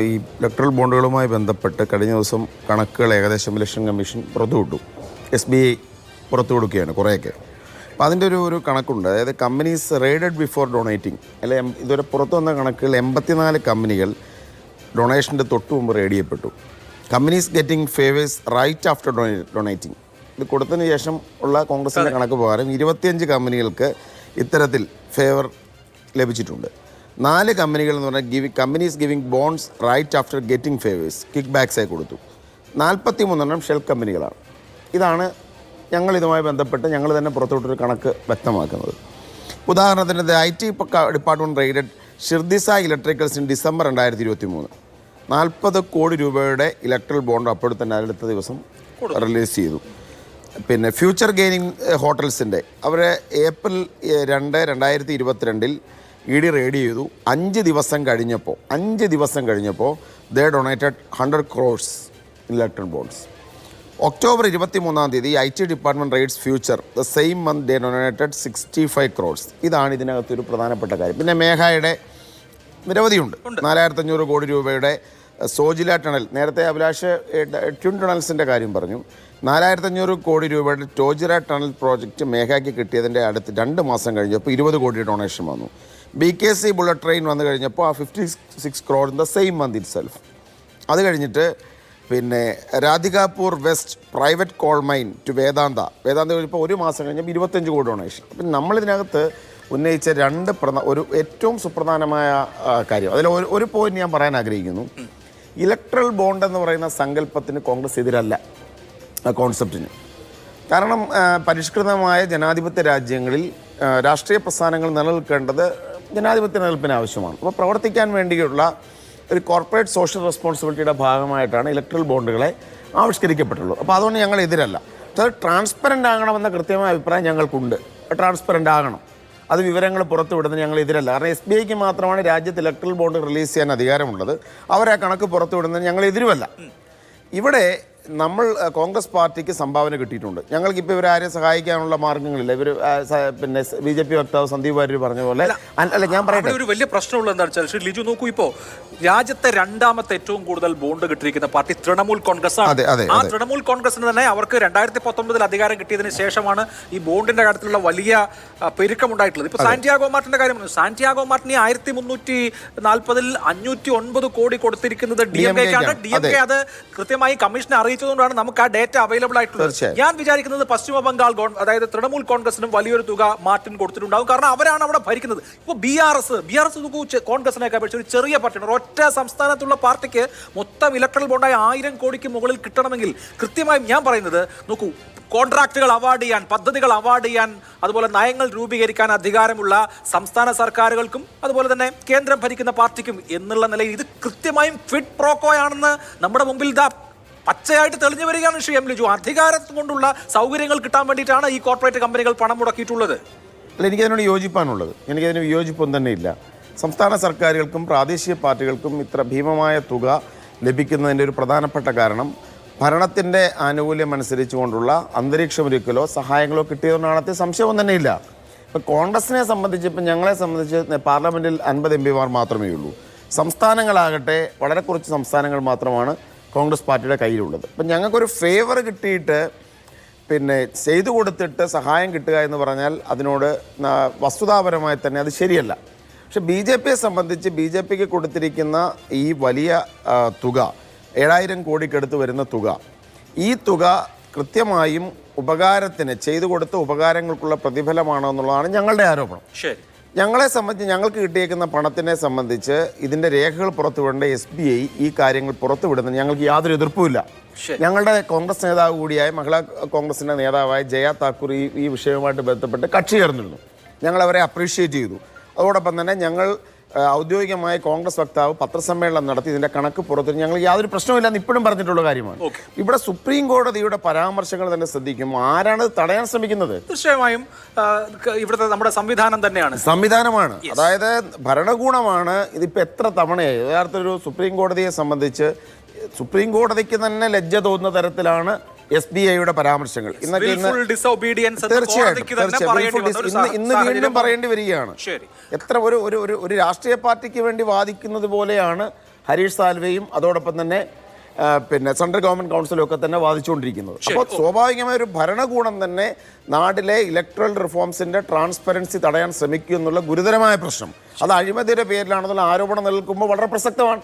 ഈ ഇലക്ട്രൽ ബോണ്ടുകളുമായി ബന്ധപ്പെട്ട് കഴിഞ്ഞ ദിവസം കണക്കുകൾ ഏകദേശം ഇലക്ഷൻ കമ്മീഷൻ പുറത്തുവിട്ടു. SBI പുറത്തു കൊടുക്കുകയാണ് കുറേയൊക്കെ. അപ്പോൾ അതിൻ്റെ ഒരു കണക്കുണ്ട്. അതായത് കമ്പനീസ് റെയ്ഡഡ് ബിഫോർ ഡൊണേറ്റിംഗ്, അല്ലെ ഇതുവരെ പുറത്തു വന്ന കണക്കുകൾ 84 കമ്പനികൾ ഡൊണേഷൻ്റെ തൊട്ട് മുമ്പ് റെയ്ഡ് ചെയ്യപ്പെട്ടു. Companies getting favours right after donating, ഇത് കൊടുത്തതിന് ശേഷം ഉള്ള കോൺഗ്രസിൻ്റെ കണക്ക് പ്രകാരം 25 കമ്പനികൾക്ക് ഇത്തരത്തിൽ ഫേവർ ലഭിച്ചിട്ടുണ്ട്. 4 കമ്പനികൾ എന്ന് പറഞ്ഞാൽ companies giving bonds right after getting favours kick ബാക്സായി കൊടുത്തു. 43 ഷെൽ കമ്പനികളാണ്. ഇതാണ് ഞങ്ങൾ ഇതുമായി ബന്ധപ്പെട്ട് ഞങ്ങൾ തന്നെ പുറത്തുവിട്ടൊരു കണക്ക് വ്യക്തമാക്കുന്നത്. ഉദാഹരണത്തിന് IT ഡിപ്പാർട്ട്മെൻറ്റ് റെയ്ഡഡ് ഷിർദിസ ഇലക്ട്രിക്കൽസ് ഇൻ ഡിസംബർ 2023 40 കോടി രൂപയുടെ ഇലക്ട്രൽ ബോണ്ട് അപ്പോൾ തന്നെ അടുത്ത ദിവസം റിലീസ് ചെയ്തു. പിന്നെ ഫ്യൂച്ചർ ഗെയിനിങ് ഹോട്ടൽസിൻ്റെ അവരെ ഏപ്രിൽ 2, 2022 ED റെയ്ഡ് ചെയ്തു. 5 ദിവസം കഴിഞ്ഞപ്പോൾ they donated 100 crores electoral bonds. October 23 IT department raids Future the same month they donated 65 crores. ഇതാണ് ഇതിനകത്തൊരു പ്രധാനപ്പെട്ട കാര്യം. പിന്നെ മേഘായുടെ നിരവധിയുണ്ട്. 4500 കോടി രൂപയുടെ സോജില ടണൽ, നേരത്തെ അഭിലാഷ് ട്വിൻ ടണൽസിൻ്റെ കാര്യം പറഞ്ഞു. 4500 കോടി രൂപയുടെ ടോജിറ ടണൽ പ്രോജക്റ്റ് മേഘയ്ക്ക് കിട്ടിയതിൻ്റെ അടുത്ത് 2 മാസം കഴിഞ്ഞപ്പോൾ 20 കോടി ഡൊണേഷൻ വന്നു. BKC ബുള്ളറ്റ് ട്രെയിൻ വന്നു കഴിഞ്ഞപ്പോൾ 56 crore in the same month itself. അത് കഴിഞ്ഞിട്ട് പിന്നെ Radhikapur west private coal mine to Vedanta കഴിഞ്ഞപ്പോൾ 1 മാസം കഴിഞ്ഞപ്പോൾ 25 കോടി ഡൊണേഷൻ. അപ്പം നമ്മളിതിനകത്ത് ഉന്നയിച്ച ഒരു ഏറ്റവും സുപ്രധാനമായ കാര്യം, അതിൽ ഒരു പോയിന്റ് ഞാൻ പറയാൻ ആഗ്രഹിക്കുന്നു. ഇലക്ട്രൽ ബോണ്ട് എന്ന് പറയുന്ന സങ്കല്പത്തിന് കോൺഗ്രസ് എതിരല്ല, കോൺസെപ്റ്റിന്. കാരണം പരിഷ്കൃതമായ ജനാധിപത്യ രാജ്യങ്ങളിൽ രാഷ്ട്രീയ പ്രസ്ഥാനങ്ങൾ നിലനിൽക്കേണ്ടത് ജനാധിപത്യ നിലനിൽപ്പിന് ആവശ്യമാണ്. അപ്പോൾ പ്രവർത്തിക്കാൻ വേണ്ടിയുള്ള ഒരു കോർപ്പറേറ്റ് സോഷ്യൽ റെസ്പോൺസിബിലിറ്റിയുടെ ഭാഗമായിട്ടാണ് ഇലക്ട്രൽ ബോണ്ടുകളെ ആവിഷ്കരിക്കപ്പെട്ടുള്ളൂ. അപ്പോൾ അതുകൊണ്ട് ഞങ്ങൾ എതിരല്ല. അത് ട്രാൻസ്പെറൻ്റ് ആകണമെന്ന കൃത്യമായ അഭിപ്രായം ഞങ്ങൾക്കുണ്ട്. ട്രാൻസ്പെറൻ്റ് ആകണം, അത് വിവരങ്ങൾ പുറത്തുവിടുന്നത് ഞങ്ങൾ എതിരല്ല. കാരണം SBIക്ക് മാത്രമാണ് രാജ്യത്ത് ഇലക്ട്രൽ ബോണ്ട് റിലീസ് ചെയ്യാൻ അധികാരമുള്ളത്. അവരെ കണക്ക് പുറത്തുവിടുന്നത് ഞങ്ങൾ എതിരുമല്ല. ഇവിടെ നമ്മൾ കോൺഗ്രസ് പാർട്ടിക്ക് സംഭാവന കിട്ടിയിട്ടുണ്ട്. ഞങ്ങൾക്കിപ്പോൾ ഇവരാരെ സഹായിക്കാനുള്ള മാർഗ്ഗങ്ങളില്ല. ഇവർ പിന്നെ BJP വക്താവ് സന്ദീപ് വാര്യർ പറഞ്ഞ പോലെ അല്ല, ഞാൻ പറയട്ടെ, ഒരു വലിയ പ്രശ്നമുള്ള എന്താണെന്ന് വെച്ചാൽ ശ്രീ ലിജു നോക്കൂ, ഇപ്പോൾ രാജ്യത്തെ 2ാമത്തെ ഏറ്റവും കൂടുതൽ ബോണ്ട് കിട്ടിയിരിക്കുന്ന പാർട്ടി തൃണമൂൽ കോൺഗ്രസ് ആണ്. ആ തൃണമൂൽ കോൺഗ്രസിന് തന്നെ അവർക്ക് 2019 അധികാരം കിട്ടിയതിന് ശേഷമാണ് ഈ ബോണ്ടിന്റെ കാര്യത്തിലുള്ള വലിയ പെരുക്കമുണ്ടായിട്ടുള്ളത്. ഇപ്പോൾ സാന്റിയാഗോ മാർട്ടിന്റെ കാര്യം പറഞ്ഞു. സാന്റിയാഗോ മാർട്ടിന് 1340 509 കോടി കൊടുത്തിരിക്കുന്നത് DMK ആണ്. DMK അത് കൃത്യമായി കമ്മീഷനെ അറിയിച്ചതുകൊണ്ടാണ് നമുക്ക് ആ ഡേറ്റ അവൈലബിൾ ആയിട്ടുള്ളത്. ഞാൻ വിചാരിക്കുന്നത് പശ്ചിമ ബംഗാൾ അതായത് തൃണമൂൽ കോൺഗ്രസിനും വലിയൊരു തുക മാർട്ടിൻ കൊടുത്തിട്ടുണ്ടാകും. കാരണം അവരാണ് അവിടെ ഭരിക്കുന്നത്. ഇപ്പോൾ BRS കോൺഗ്രസിനൊക്കെ അപേക്ഷിച്ച് ഒരു ചെറിയ പാർട്ടിയാണ്. ഒറ്റ സംസ്ഥാനത്തുള്ള പാർട്ടിക്ക് മൊത്തം ഇലക്ട്രൽ ബോണ്ടായി 1000 കോടിക്ക് മുകളിൽ കിട്ടണമെങ്കിൽ കൃത്യമായും ഞാൻ പറയുന്നത് നോക്കൂ, കോൺട്രാക്റ്റുകൾ അവാർഡ് ചെയ്യാൻ, പദ്ധതികൾ അവാർഡ് ചെയ്യാൻ, അതുപോലെ നയങ്ങൾ രൂപീകരിക്കാൻ അധികാരമുള്ള സംസ്ഥാന സർക്കാരുകൾക്കും അതുപോലെ തന്നെ കേന്ദ്രം ഭരിക്കുന്ന പാർട്ടിക്കും എന്നുള്ള നിലയിൽ ഇത് കൃത്യമായും ഫിറ്റ് പ്രോക്കോയാണെന്ന് നമ്മുടെ മുമ്പിൽ പച്ചയായിട്ട് തെളിഞ്ഞു വരികയാണ്. ശ്രീ എം ലിജു, അധികാരം കൊണ്ടുള്ള സൗകര്യങ്ങൾ കിട്ടാൻ വേണ്ടിയിട്ടാണ് ഈ കോർപ്പറേറ്റ് കമ്പനികൾ പണം മുടക്കിയിട്ടുള്ളത്. അല്ല, എനിക്കതിനോട് യോജിപ്പാനുള്ളത്. എനിക്കതിന് വിയോജിപ്പൊന്നും തന്നെ ഇല്ല. സംസ്ഥാന സർക്കാരുകൾക്കും പ്രാദേശിക പാർട്ടികൾക്കും ഇത്ര ഭീമമായ തുക ലഭിക്കുന്നതിൻ്റെ ഒരു പ്രധാനപ്പെട്ട കാരണം ഭരണത്തിൻ്റെ ആനുകൂല്യം അനുസരിച്ചുകൊണ്ടുള്ള അന്തരീക്ഷമൊരുക്കലോ സഹായങ്ങളോ കിട്ടിയതുകൊണ്ടാണത്തെ സംശയമൊന്നും തന്നെ ഇല്ല. ഇപ്പം കോൺഗ്രസിനെ സംബന്ധിച്ച്, ഇപ്പം ഞങ്ങളെ സംബന്ധിച്ച് പാർലമെൻറ്റിൽ 50 MPമാർ മാത്രമേ ഉള്ളൂ. സംസ്ഥാനങ്ങളാകട്ടെ വളരെ കുറച്ച് സംസ്ഥാനങ്ങൾ മാത്രമാണ് കോൺഗ്രസ് പാർട്ടിയുടെ കയ്യിലുള്ളത്. അപ്പം ഞങ്ങൾക്കൊരു ഫേവർ കിട്ടിയിട്ട് പിന്നെ ചെയ്തു കൊടുത്തിട്ട് സഹായം കിട്ടുക എന്ന് പറഞ്ഞാൽ അതിനോട് വസ്തുതാപരമായി തന്നെ അത് ശരിയല്ല. പക്ഷെ BJPയെ സംബന്ധിച്ച് BJPക്ക് കൊടുത്തിരിക്കുന്ന ഈ വലിയ തുക 7000 കോടിക്കടുത്ത് വരുന്ന തുക, ഈ തുക കൃത്യമായും ഉപകാരത്തിന് ചെയ്തു കൊടുത്ത ഉപകാരങ്ങൾക്കുള്ള പ്രതിഫലമാണോ എന്നുള്ളതാണ് ഞങ്ങളുടെ ആരോപണം. ശരി, ഞങ്ങളെ സംബന്ധിച്ച് ഞങ്ങൾക്ക് കിട്ടിയേക്കുന്ന പണത്തിനെ സംബന്ധിച്ച് ഇതിൻ്റെ രേഖകൾ പുറത്തുവിടേണ്ട SBI ഈ കാര്യങ്ങൾ പുറത്തുവിടുന്നത് ഞങ്ങൾക്ക് യാതൊരു എതിർപ്പുമില്ല. ഞങ്ങളുടെ കോൺഗ്രസ് നേതാവ് കൂടിയായ മഹിളാ കോൺഗ്രസിൻ്റെ നേതാവായ ജയ താക്കൂർ ഈ വിഷയവുമായിട്ട് ബന്ധപ്പെട്ട് കക്ഷി ചേർന്നിരുന്നു. ഞങ്ങളവരെ അപ്രീഷിയേറ്റ് ചെയ്തു. അതോടൊപ്പം തന്നെ ഞങ്ങൾ ഔദ്യോഗികമായി കോൺഗ്രസ് വക്താവ് പത്രസമ്മേളനം നടത്തി ഇതിന്റെ കണക്ക് പുറത്തു. ഞങ്ങൾ യാതൊരു പ്രശ്നമില്ലെന്ന് ഇപ്പോഴും പറഞ്ഞിട്ടുള്ള കാര്യമാണ്. ഇവിടെ സുപ്രീം കോടതിയുടെ പരാമർശങ്ങൾ തന്നെ ശ്രദ്ധിക്കും. ആരാണ് തടയാൻ ശ്രമിക്കുന്നത്? തീർച്ചയായും ഇവിടുത്തെ നമ്മുടെ സംവിധാനം തന്നെയാണ്, സംവിധാനമാണ്. അതായത് ഭരണകൂടമാണ്. ഇതിപ്പോ എത്ര തവണയായി യഥാർത്ഥ ഒരു സുപ്രീം കോടതിയെ സംബന്ധിച്ച് സുപ്രീം കോടതിക്ക് തന്നെ ലജ്ജ തോന്നുന്ന തരത്തിലാണ് SBIയുടെ പരാമർശങ്ങൾ. ഇന്ന് വീണ്ടും പറയേണ്ടി വരികയാണ്. എത്ര ഒരു രാഷ്ട്രീയ പാർട്ടിക്ക് വേണ്ടി വാദിക്കുന്നത് പോലെയാണ് ഹരീഷ് സാൽവെയും അതോടൊപ്പം തന്നെ പിന്നെ സെൻട്രൽ ഗവൺമെൻറ് കൗൺസിലും ഒക്കെ തന്നെ വാദിച്ചുകൊണ്ടിരിക്കുന്നത്. അപ്പോൾ സ്വാഭാവികമായ ഒരു ഭരണകൂടം തന്നെ നാട്ടിലെ ഇലക്ട്രൽ റിഫോംസിൻ്റെ ട്രാൻസ്പെറൻസി തടയാൻ ശ്രമിക്കും എന്നുള്ള ഗുരുതരമായ പ്രശ്നം അത് അഴിമതിയുടെ പേരിലാണെന്നുള്ള ആരോപണം നിൽക്കുമ്പോൾ വളരെ പ്രസക്തമാണ്.